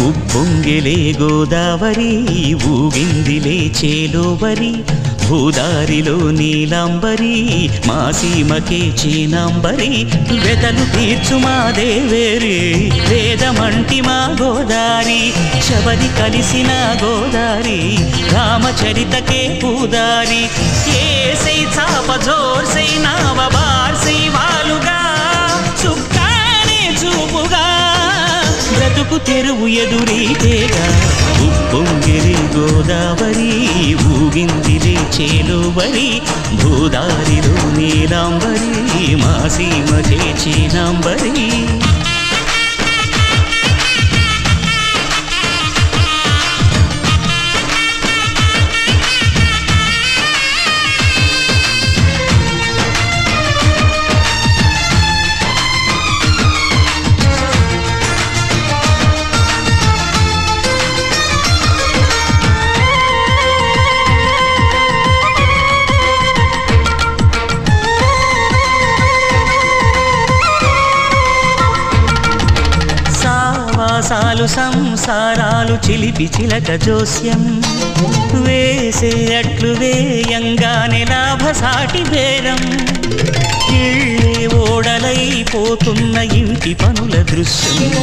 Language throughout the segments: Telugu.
ఉప్పొంగిలే గోదావరి ఊగిందిలే చేలోవరి భూదారిలో నీలాంబరి మా సీమకే చీనాంబరి వెతలు తీర్చు మా దేవేరి వేదమంటి మా గోదారి శబరి కలిసిన గోదారి రామచరితకే పూదారి ఏసై చాప జోర్సై నావ బార్సై వాలుగా చుక్కానే చూపుగా బ్రతుకు తెరువు ఎదురీతేగా ఉప్పొంగిరి గోదావరి ఊగిందిలే చేలోవరి భూదారిలో నీలాంబరి మా సీమకే చీనాంబరి సాలు సంసారాలు చిలిపి చిలక జోస్యం వేసే అట్లు వేయంగానే లాభసాటి బేరం ఇళ్ళే ఓడలైపోతున్న ఇంటి పనుల దృశ్యం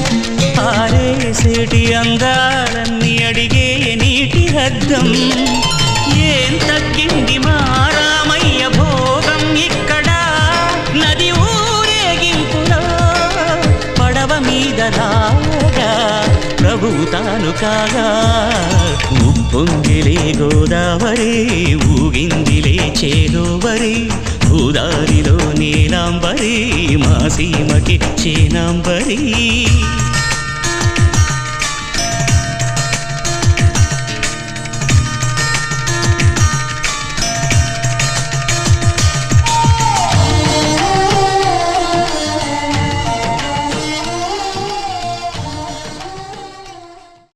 ఆరేసేటి అందాలన్నీ అడిగే నీటి హద్దం ఏం తగ్గింది మా రామయ్య భోగం ఇక్కడ నది ఊరేగింపులో పడవ మీద ప్రభువు తాను కాగా ఉప్పొంగిలే గోదావరి ఊగిందిలే చేలోవరి భూదారిలో నీలాంబరి మా సీమకి చీనాంబరి